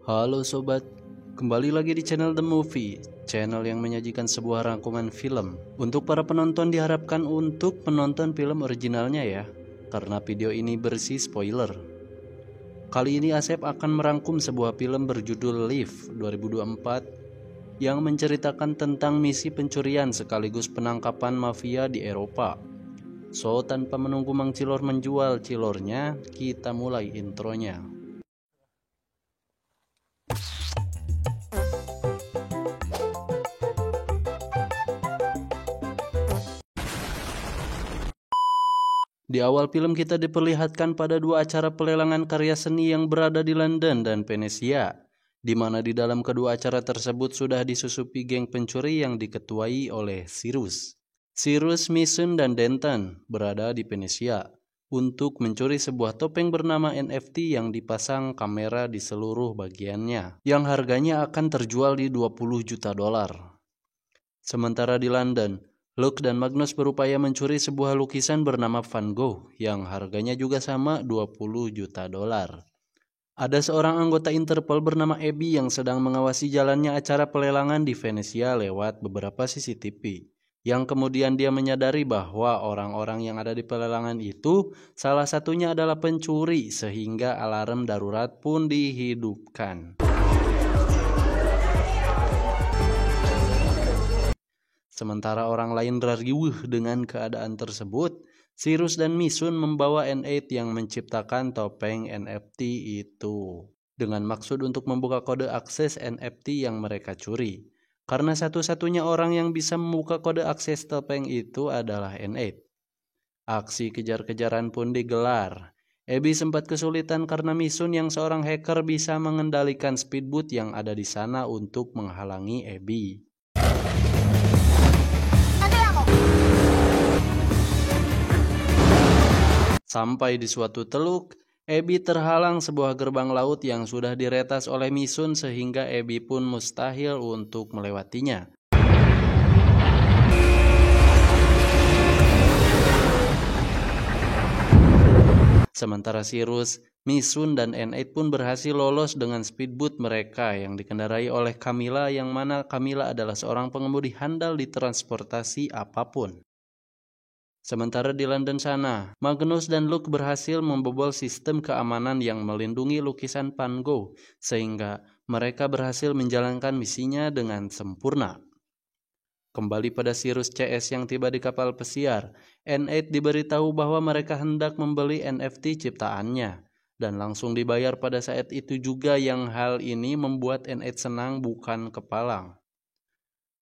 Halo sobat, kembali lagi di channel The Movie, channel yang menyajikan sebuah rangkuman film. Untuk para penonton diharapkan untuk menonton film originalnya ya, karena video ini bersih spoiler. Kali ini Asep akan merangkum sebuah film berjudul Live 2024 yang menceritakan tentang misi pencurian sekaligus penangkapan mafia di Eropa. So, tanpa menunggu Mang Cilor menjual cilornya, kita mulai intronya. Di awal film kita diperlihatkan pada dua acara pelelangan karya seni yang berada di London dan Venesia, di mana di dalam kedua acara tersebut sudah disusupi geng pencuri yang diketuai oleh Cyrus, Mason, dan Denton berada di Venesia untuk mencuri sebuah topeng bernama NFT yang dipasang kamera di seluruh bagiannya, yang harganya akan terjual di $20 juta. Sementara di London, Luke dan Magnus berupaya mencuri sebuah lukisan bernama Van Gogh yang harganya juga sama $20 juta. Ada seorang anggota Interpol bernama Abby yang sedang mengawasi jalannya acara pelelangan di Venesia lewat beberapa CCTV. Yang kemudian dia menyadari bahwa orang-orang yang ada di pelelangan itu salah satunya adalah pencuri, sehingga alarm darurat pun dihidupkan. Sementara orang lain riuh dengan keadaan tersebut, Cyrus dan Mason membawa N8 yang menciptakan topeng NFT itu dengan maksud untuk membuka kode akses NFT yang mereka curi. Karena satu-satunya orang yang bisa membuka kode akses topeng itu adalah N8. Aksi kejar-kejaran pun digelar. Abby sempat kesulitan karena Mason yang seorang hacker bisa mengendalikan speedboat yang ada di sana untuk menghalangi Abby. Sampai di suatu teluk, Abby terhalang sebuah gerbang laut yang sudah diretas oleh Mason sehingga Abby pun mustahil untuk melewatinya. Sementara Cyrus, Mason, dan N8 pun berhasil lolos dengan speedboat mereka yang dikendarai oleh Camilla, yang mana Camilla adalah seorang pengemudi handal di transportasi apapun. Sementara di London sana, Magnus dan Luke berhasil membobol sistem keamanan yang melindungi lukisan Van Gogh, sehingga mereka berhasil menjalankan misinya dengan sempurna. Kembali pada Cyrus CS yang tiba di kapal pesiar, N8 diberitahu bahwa mereka hendak membeli NFT ciptaannya, dan langsung dibayar pada saat itu juga, yang hal ini membuat N8 senang bukan kepalang.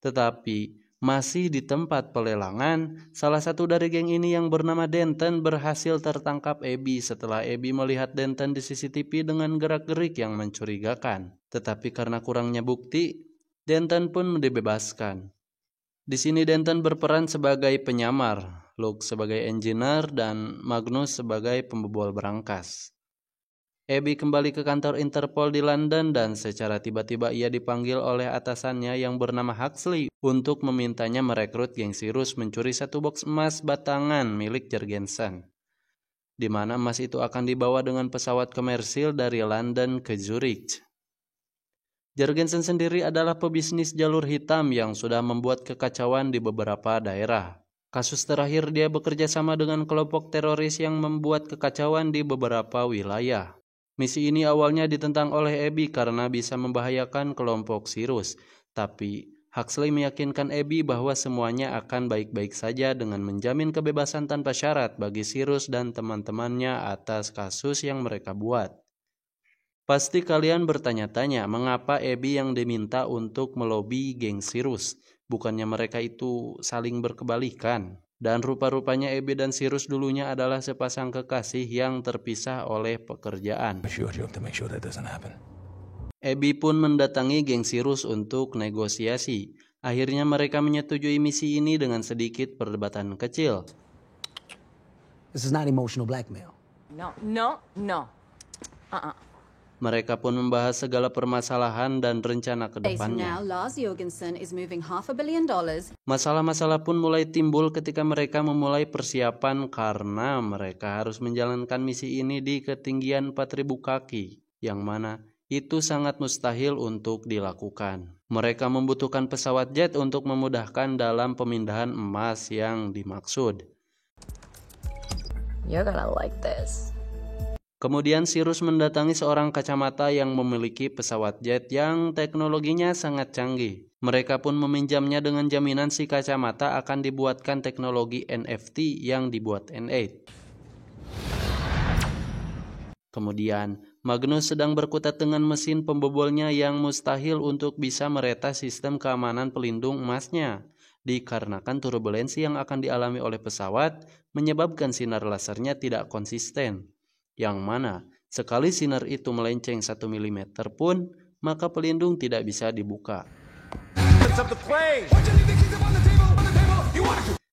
Tetapi masih di tempat pelelangan, salah satu dari geng ini yang bernama Denton berhasil tertangkap Abby setelah Abby melihat Denton di CCTV dengan gerak-gerik yang mencurigakan. Tetapi karena kurangnya bukti, Denton pun dibebaskan. Di sini Denton berperan sebagai penyamar, Luke sebagai engineer, dan Magnus sebagai pembobol berangkas. Abby kembali ke kantor Interpol di London dan secara tiba-tiba ia dipanggil oleh atasannya yang bernama Huxley untuk memintanya merekrut geng Cyrus mencuri satu box emas batangan milik Jorgensen, di mana emas itu akan dibawa dengan pesawat komersil dari London ke Zurich. Jorgensen sendiri adalah pebisnis jalur hitam yang sudah membuat kekacauan di beberapa daerah. Kasus terakhir dia bekerja sama dengan kelompok teroris yang membuat kekacauan di beberapa wilayah. Misi ini awalnya ditentang oleh Abby karena bisa membahayakan kelompok Cyrus, tapi Huxley meyakinkan Abby bahwa semuanya akan baik-baik saja dengan menjamin kebebasan tanpa syarat bagi Cyrus dan teman-temannya atas kasus yang mereka buat. Pasti kalian bertanya-tanya mengapa Abby yang diminta untuk melobi geng Cyrus, bukannya mereka itu saling berkebalikan. Dan rupa-rupanya Abby dan Cyrus dulunya adalah sepasang kekasih yang terpisah oleh pekerjaan. Abby pun mendatangi geng Cyrus untuk negosiasi. Akhirnya mereka menyetujui misi ini dengan sedikit perdebatan kecil. This is not emotional blackmail. No. Mereka pun membahas segala permasalahan dan rencana ke depannya. Masalah-masalah pun mulai timbul ketika mereka memulai persiapan karena mereka harus menjalankan misi ini di ketinggian 4.000 kaki, yang mana itu sangat mustahil untuk dilakukan. Mereka membutuhkan pesawat jet untuk memudahkan dalam pemindahan emas yang dimaksud. You're gonna like this. Kemudian Cyrus mendatangi seorang kacamata yang memiliki pesawat jet yang teknologinya sangat canggih. Mereka pun meminjamnya dengan jaminan si kacamata akan dibuatkan teknologi NFT yang dibuat N8. Kemudian Magnus sedang berkutat dengan mesin pembobolnya yang mustahil untuk bisa meretas sistem keamanan pelindung emasnya. Dikarenakan turbulensi yang akan dialami oleh pesawat menyebabkan sinar lasernya tidak konsisten. Yang mana sekali sinar itu melenceng 1 mm pun, maka pelindung tidak bisa dibuka.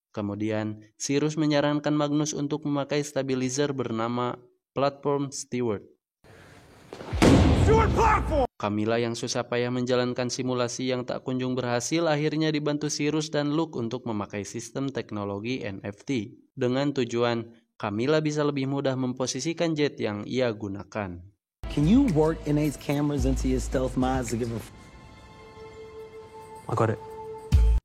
Kemudian Cyrus menyarankan Magnus untuk memakai stabilizer bernama Platform Steward. Camilla yang susah payah menjalankan simulasi yang tak kunjung berhasil akhirnya dibantu Cyrus dan Luke untuk memakai sistem teknologi NFT. Dengan tujuan Camilla bisa lebih mudah memposisikan jet yang ia gunakan. Can you work N8's cameras into your stealth mods to give them... I got it.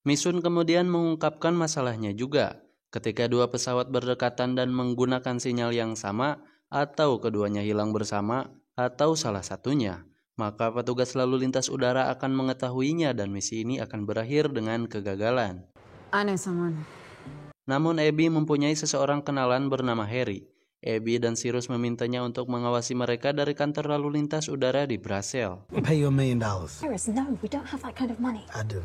Misun kemudian mengungkapkan masalahnya juga. Ketika dua pesawat berdekatan dan menggunakan sinyal yang sama, atau keduanya hilang bersama, atau salah satunya, maka petugas lalu lintas udara akan mengetahuinya dan misi ini akan berakhir dengan kegagalan. I know someone. Namun Abby mempunyai seseorang kenalan bernama Harry. Abby dan Cyrus memintanya untuk mengawasi mereka dari kantor lalu lintas udara di Brasil. I'll pay you $1 million. Cyrus, no, we don't have that kind of money. I do.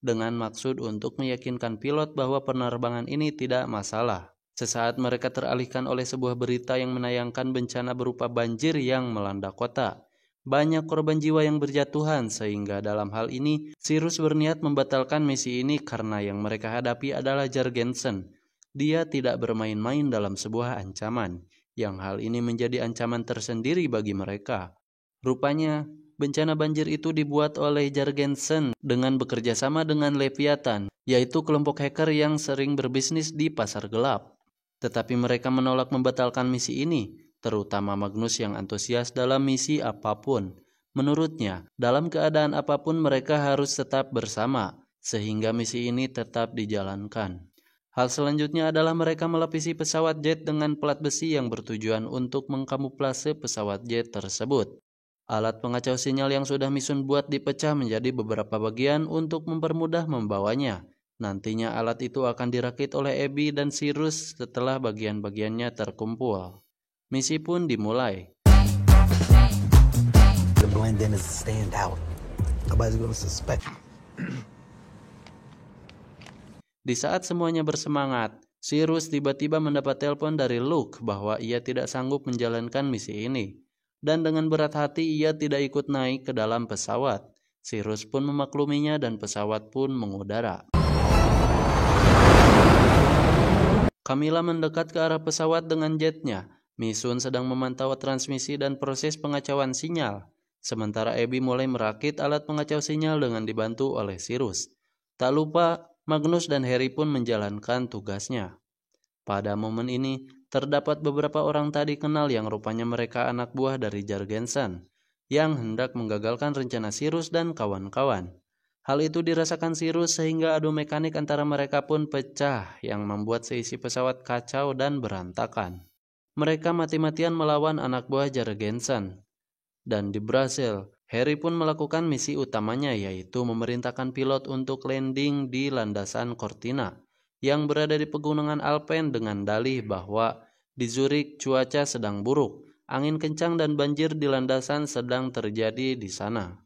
Dengan maksud untuk meyakinkan pilot bahwa penerbangan ini tidak masalah. Sesaat mereka teralihkan oleh sebuah berita yang menayangkan bencana berupa banjir yang melanda kota. Banyak korban jiwa yang berjatuhan sehingga dalam hal ini Cyrus berniat membatalkan misi ini karena yang mereka hadapi adalah Jorgensen. Dia tidak bermain-main dalam sebuah ancaman, yang hal ini menjadi ancaman tersendiri bagi mereka. Rupanya, bencana banjir itu dibuat oleh Jorgensen dengan bekerja sama dengan Leviathan, yaitu kelompok hacker yang sering berbisnis di pasar gelap. Tetapi mereka menolak membatalkan misi ini, terutama Magnus yang antusias dalam misi apapun. Menurutnya, dalam keadaan apapun mereka harus tetap bersama, sehingga misi ini tetap dijalankan. Hal selanjutnya adalah mereka melapisi pesawat jet dengan plat besi yang bertujuan untuk mengkamuflase pesawat jet tersebut. Alat pengacau sinyal yang sudah Misun buat dipecah menjadi beberapa bagian untuk mempermudah membawanya. Nantinya alat itu akan dirakit oleh Abby dan Cyrus setelah bagian-bagiannya terkumpul. Misi pun dimulai. The blend in is to stand out. Nobody's gonna suspect. Di saat semuanya bersemangat, Cyrus tiba-tiba mendapat telepon dari Luke bahwa ia tidak sanggup menjalankan misi ini. Dan dengan berat hati ia tidak ikut naik ke dalam pesawat. Cyrus pun memakluminya dan pesawat pun mengudara. Camilla mendekat ke arah pesawat dengan jetnya. Misun sedang memantau transmisi dan proses pengacauan sinyal. Sementara Abby mulai merakit alat pengacau sinyal dengan dibantu oleh Cyrus. Tak lupa, Magnus dan Harry pun menjalankan tugasnya. Pada momen ini, terdapat beberapa orang tadi kenal yang rupanya mereka anak buah dari Jorgensen, yang hendak menggagalkan rencana Cyrus dan kawan-kawan. Hal itu dirasakan Cyrus sehingga adu mekanik antara mereka pun pecah yang membuat seisi pesawat kacau dan berantakan. Mereka mati-matian melawan anak buah Jorgensen. Dan di Brasil, Harry pun melakukan misi utamanya yaitu memerintahkan pilot untuk landing di landasan Cortina yang berada di pegunungan Alpen dengan dalih bahwa di Zurich cuaca sedang buruk, angin kencang dan banjir di landasan sedang terjadi di sana.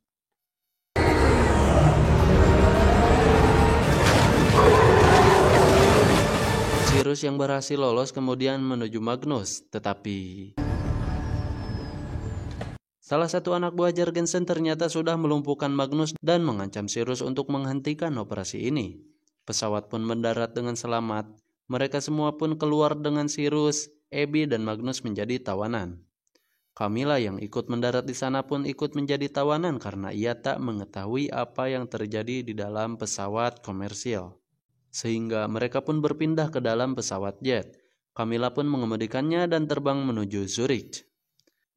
Cyrus yang berhasil lolos kemudian menuju Magnus, tetapi salah satu anak buah Jorgensen ternyata sudah melumpuhkan Magnus dan mengancam Cyrus untuk menghentikan operasi ini. Pesawat pun mendarat dengan selamat. Mereka semua pun keluar dengan Cyrus, Abby dan Magnus menjadi tawanan. Camilla yang ikut mendarat di sana pun ikut menjadi tawanan karena ia tak mengetahui apa yang terjadi di dalam pesawat komersial. Sehingga mereka pun berpindah ke dalam pesawat jet. Camilla pun mengemudikannya dan terbang menuju Zurich.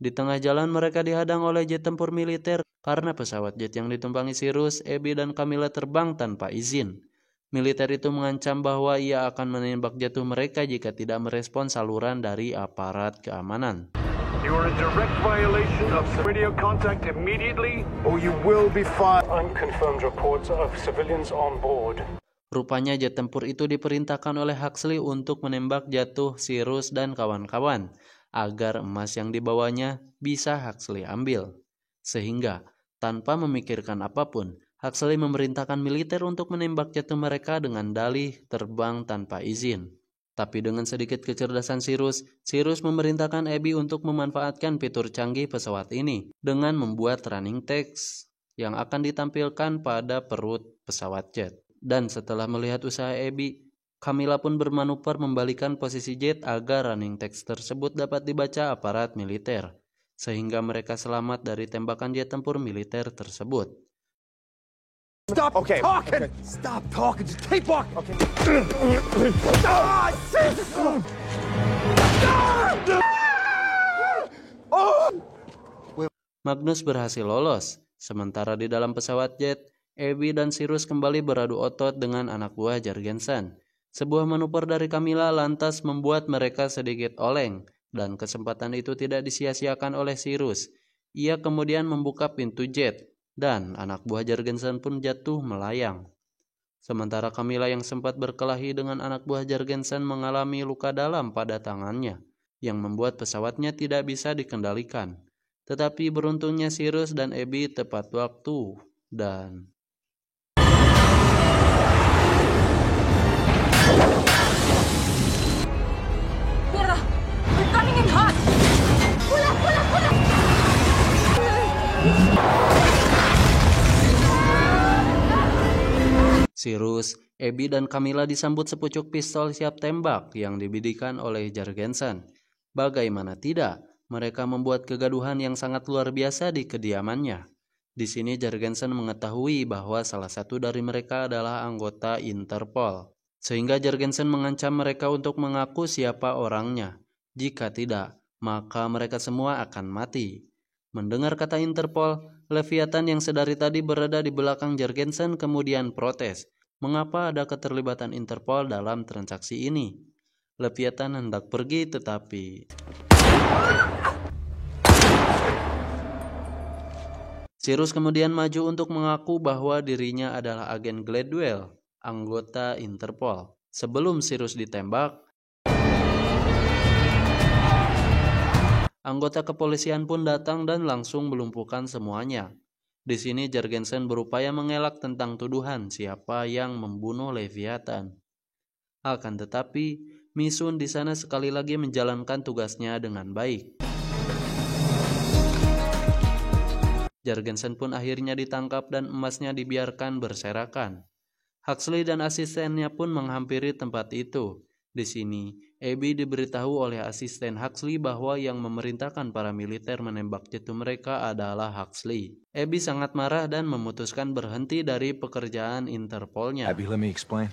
Di tengah jalan mereka dihadang oleh jet tempur militer karena pesawat jet yang ditumpangi Cyrus, Abby, dan Camilla terbang tanpa izin. Militer itu mengancam bahwa ia akan menembak jatuh mereka jika tidak merespon saluran dari aparat keamanan. You are in direct violation of radio contact immediately, or you will be fired. Unconfirmed reports of civilians on board. Rupanya jet tempur itu diperintahkan oleh Huxley untuk menembak jatuh Cyrus dan kawan-kawan, agar emas yang dibawanya bisa Huxley ambil. Sehingga, tanpa memikirkan apapun, Huxley memerintahkan militer untuk menembak jatuh mereka dengan dalih terbang tanpa izin. Tapi dengan sedikit kecerdasan Cyrus memerintahkan Abby untuk memanfaatkan fitur canggih pesawat ini dengan membuat running text yang akan ditampilkan pada perut pesawat jet. Dan setelah melihat usaha Abby, Camilla pun bermanuver membalikan posisi jet agar running text tersebut dapat dibaca aparat militer, sehingga mereka selamat dari tembakan jet tempur militer tersebut. Stop talking! Okay. Stop talking! Just keep walking! Okay. Magnus berhasil lolos, sementara di dalam pesawat jet, Abby dan Cyrus kembali beradu otot dengan anak buah Jorgensen. Sebuah manuver dari Camilla lantas membuat mereka sedikit oleng, dan kesempatan itu tidak disia-siakan oleh Cyrus. Ia kemudian membuka pintu jet, dan anak buah Jorgensen pun jatuh melayang. Sementara Camilla yang sempat berkelahi dengan anak buah Jorgensen mengalami luka dalam pada tangannya, yang membuat pesawatnya tidak bisa dikendalikan. Tetapi beruntungnya Cyrus dan Abby tepat waktu, dan Cyrus, Abby, dan Camilla disambut sepucuk pistol siap tembak yang dibidikan oleh Jorgensen. Bagaimana tidak, mereka membuat kegaduhan yang sangat luar biasa di kediamannya. Di sini Jorgensen mengetahui bahwa salah satu dari mereka adalah anggota Interpol, sehingga Jorgensen mengancam mereka untuk mengaku siapa orangnya. Jika tidak, maka mereka semua akan mati. Mendengar kata Interpol, Leviathan yang sedari tadi berada di belakang Jorgensen kemudian protes. Mengapa ada keterlibatan Interpol dalam transaksi ini? Leviathan hendak pergi tetapi Cyrus kemudian maju untuk mengaku bahwa dirinya adalah agen Gladwell, anggota Interpol. Sebelum Cyrus ditembak, anggota kepolisian pun datang dan langsung melumpuhkan semuanya. Di sini Jorgensen berupaya mengelak tentang tuduhan siapa yang membunuh Leviathan. Akan tetapi, Misun di sana sekali lagi menjalankan tugasnya dengan baik. Jorgensen pun akhirnya ditangkap dan emasnya dibiarkan berserakan. Huxley dan asistennya pun menghampiri tempat itu. Di sini, Abby diberitahu oleh asisten Huxley bahwa yang memerintahkan para militer menembak jatuh mereka adalah Huxley. Abby sangat marah dan memutuskan berhenti dari pekerjaan Interpolnya. Abby, let me explain.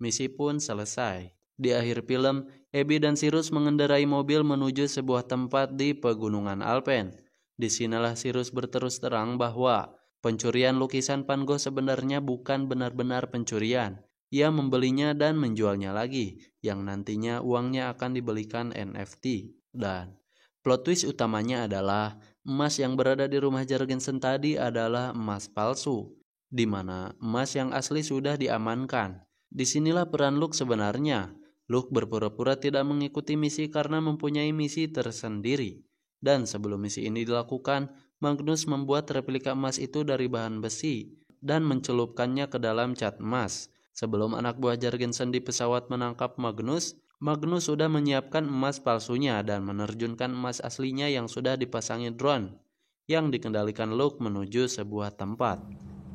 Misi pun selesai. Di akhir film, Abby dan Cyrus mengendarai mobil menuju sebuah tempat di pegunungan Alpen. Disinilah Cyrus berterus terang bahwa pencurian lukisan Van Gogh sebenarnya bukan benar-benar pencurian. Ia membelinya dan menjualnya lagi, yang nantinya uangnya akan dibelikan NFT. Dan plot twist utamanya adalah emas yang berada di rumah Jorgensen tadi adalah emas palsu, di mana emas yang asli sudah diamankan. Disinilah peran Luke sebenarnya. Luke berpura-pura tidak mengikuti misi karena mempunyai misi tersendiri. Dan sebelum misi ini dilakukan, Magnus membuat replika emas itu dari bahan besi dan mencelupkannya ke dalam cat emas. Sebelum anak buah Jorgensen di pesawat menangkap Magnus, Magnus sudah menyiapkan emas palsunya dan menerjunkan emas aslinya yang sudah dipasangi drone yang dikendalikan Luke menuju sebuah tempat.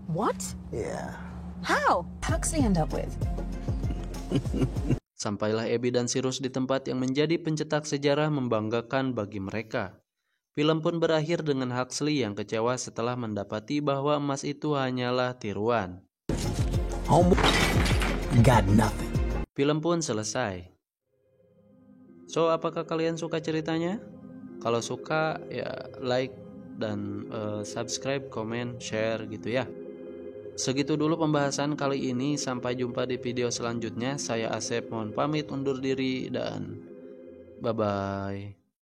What? Yeah. How? Huxley end up with? Sampailah Abby dan Cyrus di tempat yang menjadi pencetak sejarah membanggakan bagi mereka. Film pun berakhir dengan Huxley yang kecewa setelah mendapati bahwa emas itu hanyalah tiruan. Got nothing. Film pun selesai. So, apakah kalian suka ceritanya? Kalau suka ya like dan subscribe, comment, share gitu ya. Segitu dulu pembahasan kali ini, sampai jumpa di video selanjutnya. Saya Asep mohon pamit undur diri dan bye-bye.